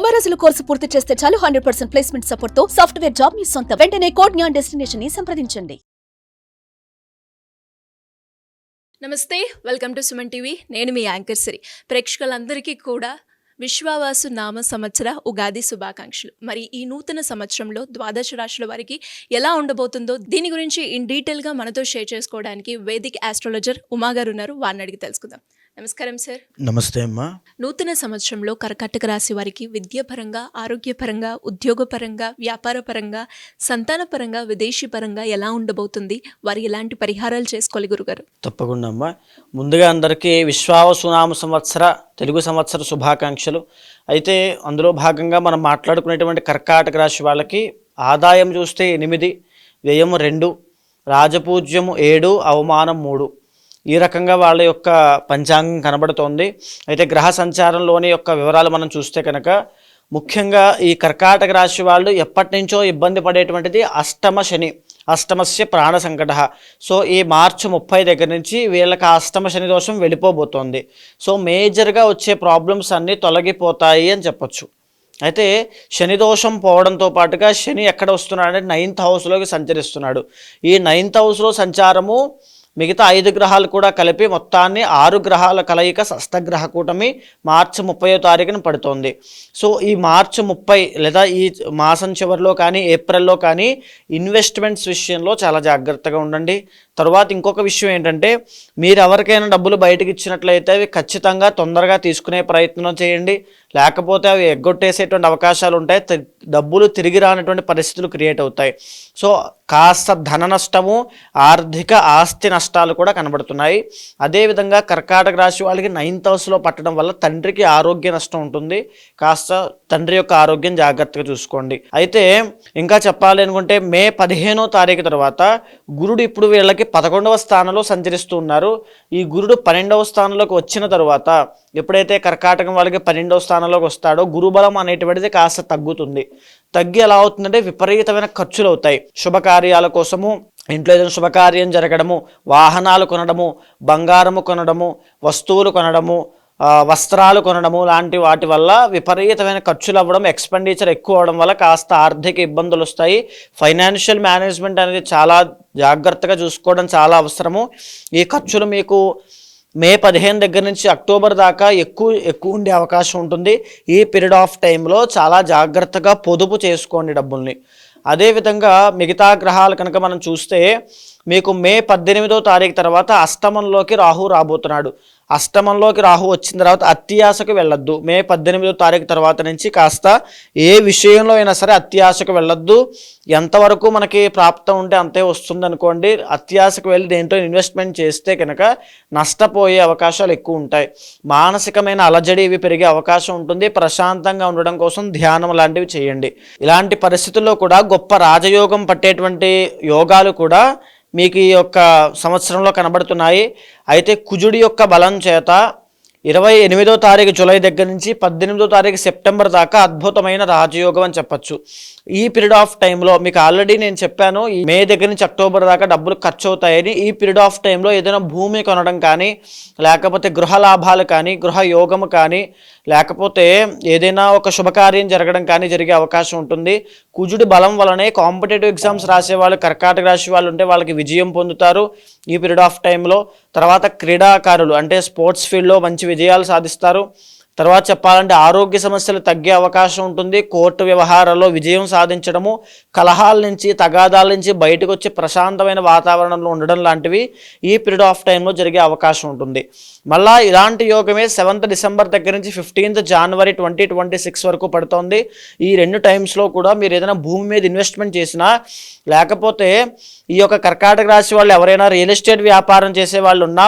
90 రోజుల కోర్సు పూర్తి చేస్తే చాలు 100% ప్లేస్మెంట్ సపోర్ట్ తో సాఫ్ట్వేర్ జాబ్ మీ సొంతం. వెంటనే కోడ్ జ్ఞాన్ డెస్టినేషన్ ని సంప్రదించండి. నమస్తే, వెల్కమ్ టు సుమన్ టీవీ. నేను మీ యాంకర్ సిరి. ప్రేక్షకులందరికీ కూడా విశ్వావాసు నామ సంవత్సర ఉగాది శుభాకాంక్షలు. మరి ఈ నూతన సంవత్సరంలో ద్వాదశ రాశుల వారికి ఎలా ఉండబోతుందో దీని గురించి ఇన్ డీటెయిల్గా మనతో షేర్ చేసుకోవడానికి వేదిక్ ఆస్ట్రాలజర్ ఉమా గారు ఉన్నారు. వారిని అడిగి తెలుసుకుందాం. నమస్కారం సార్. నమస్తే అమ్మా. నూతన సంవత్సరంలో కర్కాటక రాశి వారికి విద్యాపరంగా, ఆరోగ్యపరంగా, ఉద్యోగపరంగా, వ్యాపారపరంగా, సంతానపరంగా, విదేశీ పరంగా ఎలా ఉండబోతుంది? వారు ఎలాంటి పరిహారాలు చేసుకోవాలి గురుగారు? తప్పకుండా అమ్మా. ముందుగా అందరికీ విశ్వావసునామ సంవత్సర తెలుగు సంవత్సర శుభాకాంక్షలు. అయితే అందులో భాగంగా మనం మాట్లాడుకునేటువంటి కర్కాటక రాశి వాళ్ళకి ఆదాయం చూస్తే 8, వ్యయం 2, రాజపూజ్యము 7, అవమానం 3. ఈ రకంగా వాళ్ళ యొక్క పంచాంగం కనబడుతోంది. అయితే గ్రహ సంచారంలోని యొక్క వివరాలు మనం చూస్తే కనుక ముఖ్యంగా ఈ కర్కాటక రాశి వాళ్ళు ఎప్పటి నుంచో ఇబ్బంది పడేటువంటిది అష్టమ శని, అష్టమస్య ప్రాణ సంకట. సో ఈ మార్చి 30 దగ్గర నుంచి వీళ్ళకి అష్టమ శని దోషం వెళ్ళిపోబోతోంది. సో మేజర్గా వచ్చే ప్రాబ్లమ్స్ అన్నీ తొలగిపోతాయి అని చెప్పొచ్చు. అయితే శని దోషం పోవడంతో పాటుగా శని ఎక్కడ వస్తున్నాడంటే 9th హౌస్లోకి సంచరిస్తున్నాడు. ఈ 9th హౌస్లో సంచారము మిగతా 5 గ్రహాలు కూడా కలిపి మొత్తాన్ని 6 గ్రహాల కలయిక షష్టగ్రహ కూటమి మార్చి 30వ తారీఖున పడుతోంది. సో ఈ మార్చి 30 లేదా ఈ మాసం చివరిలో కానీ ఏప్రిల్లో కానీ ఇన్వెస్ట్మెంట్స్ విషయంలో చాలా జాగ్రత్తగా ఉండండి. తర్వాత ఇంకొక విషయం ఏంటంటే, మీరు ఎవరికైనా డబ్బులు బయటకు ఇచ్చినట్లయితే అవి ఖచ్చితంగా తొందరగా తీసుకునే ప్రయత్నం చేయండి. లేకపోతే అవి ఎగ్గొట్టేసేటువంటి అవకాశాలు ఉంటాయి. డబ్బులు తిరిగి రానటువంటి పరిస్థితులు క్రియేట్ అవుతాయి. సో కాస్త ధన నష్టము, ఆర్థిక ఆస్తి నష్టాలు కూడా కనబడుతున్నాయి. అదేవిధంగా కర్కాటక రాశి వాళ్ళకి 9th హౌస్లో పట్టడం వల్ల తండ్రికి ఆరోగ్య నష్టం ఉంటుంది. కాస్త తండ్రి యొక్క ఆరోగ్యం జాగ్రత్తగా చూసుకోండి. అయితే ఇంకా చెప్పాలి అనుకుంటే మే 15వ తారీఖు తర్వాత గురుడు ఇప్పుడు వీళ్ళకి 11వ స్థానంలో సంచరిస్తూ ఉన్నారు. ఈ గురుడు 12వ స్థానంలోకి వచ్చిన తర్వాత ఎప్పుడైతే కర్కాటకం వాళ్ళకి 12వ స్థానంలోకి వస్తాడో గురుబలం అనేటువంటిది కాస్త తగ్గుతుంది. తగ్గి ఎలా అవుతుందంటే విపరీతమైన ఖర్చులు అవుతాయి. శుభకార్యాల కోసము, ఇంట్లో ఏదైనా శుభకార్యం జరగడము, వాహనాలు కొనడము, బంగారము కొనడము, వస్తువులు కొనడము, వస్త్రాలు కొనడము లాంటి వాటి వల్ల విపరీతమైన ఖర్చులు అవ్వడం, ఎక్స్పెండిచర్ ఎక్కువ అవడం వల్ల కాస్త ఆర్థిక ఇబ్బందులు వస్తాయి. ఫైనాన్షియల్ మేనేజ్మెంట్ అనేది చాలా జాగ్రత్తగా చూసుకోవడం చాలా అవసరము. ఈ ఖర్చులు మీకు మే 15 దగ్గర నుంచి అక్టోబర్ దాకా ఎక్కువ ఉండే అవకాశం ఉంటుంది. ఈ పీరియడ్ ఆఫ్ టైంలో చాలా జాగ్రత్తగా పొదుపు చేసుకోండి డబ్బుల్ని. అదేవిధంగా మిగతా గ్రహాలు కనుక మనం చూస్తే మీకు మే 18వ తారీఖు తర్వాత అష్టమంలోకి రాహు రాబోతున్నాడు. అష్టమంలోకి రాహు వచ్చిన తర్వాత అత్యాశకు వెళ్ళొద్దు. మే 18వ తారీఖు తర్వాత నుంచి కాస్త ఏ విషయంలో అయినా సరే అత్యాశకు వెళ్ళొద్దు. ఎంతవరకు మనకి ప్రాప్తం ఉంటే అంతే వస్తుంది అనుకోండి. అత్యాశకు వెళ్ళి దేంట్లో ఇన్వెస్ట్మెంట్ చేస్తే కనుక నష్టపోయే అవకాశాలు ఎక్కువ ఉంటాయి. మానసికమైన అలజడి ఇవి పెరిగే అవకాశం ఉంటుంది. ప్రశాంతంగా ఉండడం కోసం ధ్యానం లాంటివి చేయండి. ఇలాంటి పరిస్థితుల్లో కూడా గొప్ప రాజయోగం పట్టేటువంటి యోగాలు కూడా మీకు ఈ యొక్క సంవత్సరంలో కనబడుతున్నాయి. అయితే కుజుడి యొక్క బలం చేత 28వ తారీఖు జూలై దగ్గర నుంచి 18వ తారీఖు సెప్టెంబర్ దాకా అద్భుతమైన రాజయోగం అని చెప్పచ్చు. ఈ పీరియడ్ ఆఫ్ టైంలో మీకు ఆల్రెడీ నేను చెప్పాను, ఈ మే దగ్గర నుంచి అక్టోబర్ దాకా డబ్బులు ఖర్చు అవుతాయని. ఈ పీరియడ్ ఆఫ్ టైంలో ఏదైనా భూమి కొనడం కానీ, లేకపోతే గృహ లాభాలు కానీ, గృహ యోగము కానీ, లేకపోతే ఏదైనా ఒక శుభకార్యం జరగడం కానీ జరిగే అవకాశం ఉంటుంది. కుజుడి బలం వలనే కాంపిటేటివ్ ఎగ్జామ్స్ రాసే వాళ్ళు, కర్కాటక రాశి వాళ్ళు ఉంటే వాళ్ళకి విజయం పొందుతారు ఈ పీరియడ్ ఆఫ్ టైంలో. తర్వాత క్రీడాకారులు అంటే స్పోర్ట్స్ ఫీల్డ్లో మంచి విజయాలు సాధిస్తారు. తర్వాత చెప్పాలంటే ఆరోగ్య సమస్యలు తగ్గే అవకాశం ఉంటుంది. కోర్టు వ్యవహారాల్లో విజయం సాధించడము, కలహాల నుంచి, తగాదాల నుంచి బయటకు వచ్చి ప్రశాంతమైన వాతావరణంలో ఉండడం లాంటివి ఈ పీరియడ్ ఆఫ్ టైంలో జరిగే అవకాశం ఉంటుంది. మళ్ళా ఇలాంటి యోగమే 7th డిసెంబర్ దగ్గర నుంచి 15th జనవరి 2026 వరకు పడుతోంది. ఈ 2 టైమ్స్లో కూడా మీరు ఏదైనా భూమి మీద ఇన్వెస్ట్మెంట్ చేసినా, లేకపోతే ఈ యొక్క కర్కాటక రాశి వాళ్ళు ఎవరైనా రియల్ ఎస్టేట్ వ్యాపారం చేసే వాళ్ళు ఉన్నా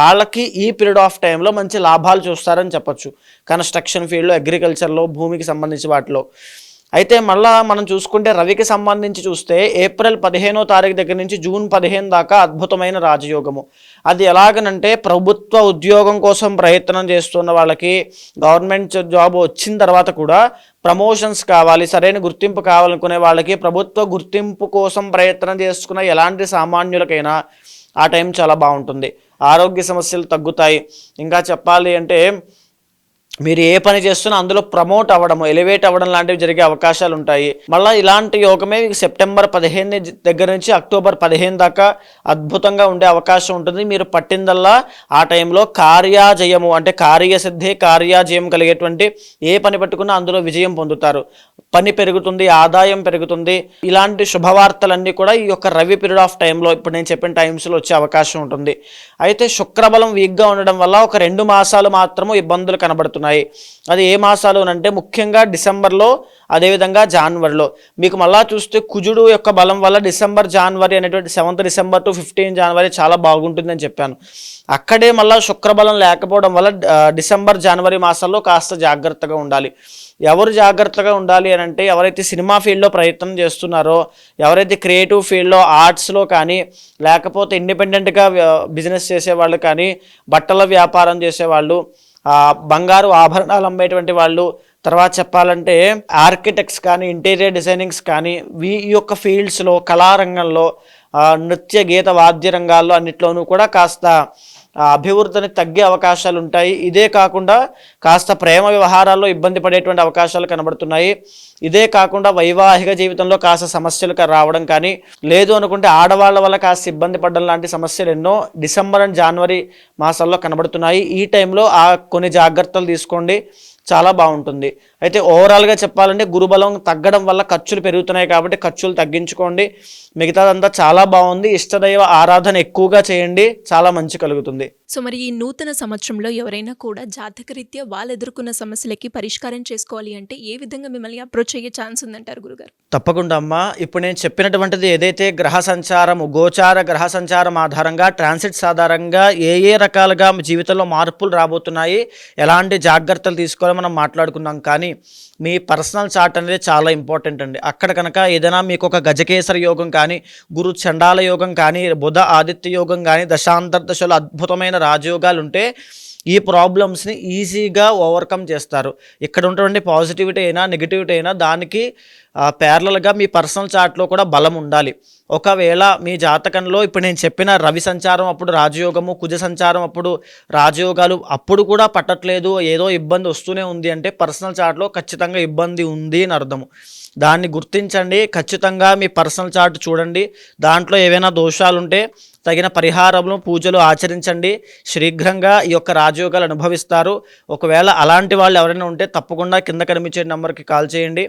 వాళ్ళకి ఈ పీరియడ్ ఆఫ్ టైంలో మంచి లాభాలు చూస్తారని చెప్పచ్చు. కన్స్ట్రక్షన్ ఫీల్డ్లో, అగ్రికల్చర్లో, భూమికి సంబంధించి వాటిలో. అయితే మళ్ళా మనం చూసుకుంటే రవికి సంబంధించి చూస్తే ఏప్రిల్ 15వ తారీఖు దగ్గర నుంచి జూన్ 15 దాకా అద్భుతమైన రాజయోగము. అది ఎలాగనంటే ప్రభుత్వ ఉద్యోగం కోసం ప్రయత్నం చేస్తున్న వాళ్ళకి, గవర్నమెంట్ జాబ్ వచ్చిన తర్వాత కూడా ప్రమోషన్స్ కావాలి, సరైన గుర్తింపు కావాలనుకునే వాళ్ళకి, ప్రభుత్వ గుర్తింపు కోసం ప్రయత్నం చేసుకున్న ఎలాంటి సామాన్యులకైనా ఆ టైం చాలా బాగుంటుంది. ఆరోగ్య సమస్యలు తగ్గుతాయి. ఇంకా చెప్పాలి అంటే మీరు ఏ పని చేస్తున్నా అందులో ప్రమోట్ అవ్వడం, ఎలివేట్ అవ్వడం లాంటివి జరిగే అవకాశాలు ఉంటాయి. మళ్ళీ ఇలాంటి యోగమే సెప్టెంబర్ 15 దగ్గర నుంచి అక్టోబర్ 15 దాకా అద్భుతంగా ఉండే అవకాశం ఉంటుంది. మీరు పట్టిందల్లా ఆ టైంలో కార్యాజయము అంటే కార్యసిద్ధి, కార్యాజయం కలిగేటువంటి ఏ పని పట్టుకున్నా అందులో విజయం పొందుతారు. పని పెరుగుతుంది, ఆదాయం పెరుగుతుంది. ఇలాంటి శుభవార్తలన్నీ కూడా ఈ యొక్క రవి పీరియడ్ ఆఫ్ టైంలో ఇప్పుడు నేను చెప్పిన టైమ్స్లో వచ్చే అవకాశం ఉంటుంది. అయితే శుక్రబలం వీక్గా ఉండడం వల్ల ఒక 2 మాసాలు మాత్రము ఇబ్బందులు కనబడుతున్నాయి. అది ఏ మాసాలు అంటే ముఖ్యంగా డిసెంబర్లో, అదేవిధంగా జనవరిలో. మీకు మళ్ళా చూస్తే కుజుడు యొక్క బలం వల్ల డిసెంబర్, జనవరి అనేటువంటి 7th డిసెంబర్ టు 15 జనవరి చాలా బాగుంటుందని చెప్పాను. అక్కడే మళ్ళీ శుక్రబలం లేకపోవడం వల్ల డిసెంబర్, జనవరి మాసాల్లో కాస్త జాగ్రత్తగా ఉండాలి. ఎవరు జాగ్రత్తగా ఉండాలి అని అంటే ఎవరైతే సినిమా ఫీల్డ్లో ప్రయత్నం చేస్తున్నారో, ఎవరైతే క్రియేటివ్ ఫీల్డ్లో, ఆర్ట్స్లో కానీ, లేకపోతే ఇండిపెండెంట్గా బిజినెస్ చేసేవాళ్ళు కానీ, బట్టల వ్యాపారం చేసేవాళ్ళు, బంగారు ఆభరణాలు అమ్మేటువంటి వాళ్ళు, తర్వాత చెప్పాలంటే ఆర్కిటెక్ట్స్ కానీ, ఇంటీరియర్ డిజైనింగ్స్ కానీ, ఈ యొక్క ఫీల్డ్స్లో, కళారంగంలో, నృత్య గీత వాద్య రంగాల్లో అన్నిట్లోనూ కూడా కాస్త అభివృద్ధిని తగ్గే అవకాశాలు ఉంటాయి. ఇదే కాకుండా కాస్త ప్రేమ వ్యవహారాల్లో ఇబ్బంది పడేటువంటి అవకాశాలు కనబడుతున్నాయి. ఇదే కాకుండా వైవాహిక జీవితంలో కాస్త సమస్యలు రావడం కానీ, లేదు అనుకుంటే ఆడవాళ్ళ వల్ల కాస్త ఇబ్బంది పడడం లాంటి సమస్యలు ఎన్నో డిసెంబర్ అండ్ జనవరి మాసాల్లో కనబడుతున్నాయి. ఈ టైంలో కొన్ని జాగ్రత్తలు తీసుకోండి, చాలా బాగుంటుంది. అయితే ఓవరాల్గా చెప్పాలంటే గురుబలం తగ్గడం వల్ల ఖర్చులు పెరుగుతున్నాయి కాబట్టి ఖర్చులు తగ్గించుకోండి. మిగతాదంతా చాలా బాగుంది. ఇష్టదైవ ఆరాధన ఎక్కువగా చేయండి, చాలా మంచి కలుగుతుంది. సో మరి ఈ నూతన సంవత్సరంలో ఎవరైనా కూడా జాతకరీత్యా వాళ్ళు ఎదుర్కొన్న సమస్యలకి పరిష్కారం చేసుకోవాలి అంటే ఏ విధంగా మిమ్మల్ని అప్రోచ్ అయ్యే ఛాన్స్ ఉందంటారు గురుగారు? తప్పకుండా అమ్మా. ఇప్పుడు నేను చెప్పినటువంటిది ఏదైతే గ్రహ సంచారము, గోచార గ్రహ సంచారం ఆధారంగా, ట్రాన్సిట్స్ ఆధారంగా ఏ రకాలుగా జీవితంలో మార్పులు రాబోతున్నాయి, ఎలాంటి జాగ్రత్తలు తీసుకోవాలో మనం మాట్లాడుకున్నాం. కానీ మీ పర్సనల్ చార్ట్ అనేది చాలా ఇంపార్టెంట్ అండి. అక్కడ కనుక ఏదైనా మీకు ఒక గజకేసర యోగం కానీ, గురు చండాల యోగం కానీ, బుధ ఆదిత్య యోగం కానీ, దశాంతర్దశలో అద్భుతమైన రాజయోగాలు ఉంటే ఈ ప్రాబ్లమ్స్ని ఈజీగా ఓవర్కమ్ చేస్తారు. ఇక్కడ ఉన్నటువంటి పాజిటివిటీ అయినా నెగిటివిటీ అయినా దానికి ప్యారలల్గా మీ పర్సనల్ చార్ట్లో కూడా బలం ఉండాలి. ఒకవేళ మీ జాతకంలో ఇప్పుడు నేను చెప్పిన రవి సంచారం అప్పుడు రాజయోగము, కుజ సంచారం అప్పుడు రాజయోగాలు అప్పుడు కూడా పట్టట్లేదు, ఏదో ఇబ్బంది వస్తూనే ఉంది అంటే పర్సనల్ చార్ట్లో ఖచ్చితంగా ఇబ్బంది ఉంది అని అర్థము. దాన్ని గుర్తించండి. ఖచ్చితంగా మీ పర్సనల్ చార్ట్ చూడండి. దాంట్లో ఏవైనా దోషాలు ఉంటే తగిన పరిహారములు, పూజలు ఆచరించండి. శీఘ్రంగా ఈ యొక్క రాజయోగాలు అనుభవిస్తారు. ఒకవేళ అలాంటి వాళ్ళు ఎవరైనా ఉంటే తప్పకుండా కింద కనిపించే నెంబర్కి కాల్ చేయండి.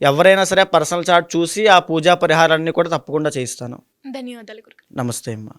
ఎవరైనా సరే పర్సనల్ చార్ట్ చూసి ఆ పూజా పరిహారాన్ని కూడా తప్పకుండా చేయిస్తాను. ధన్యవాదాలు గురుగారు. నమస్తే అమ్మా.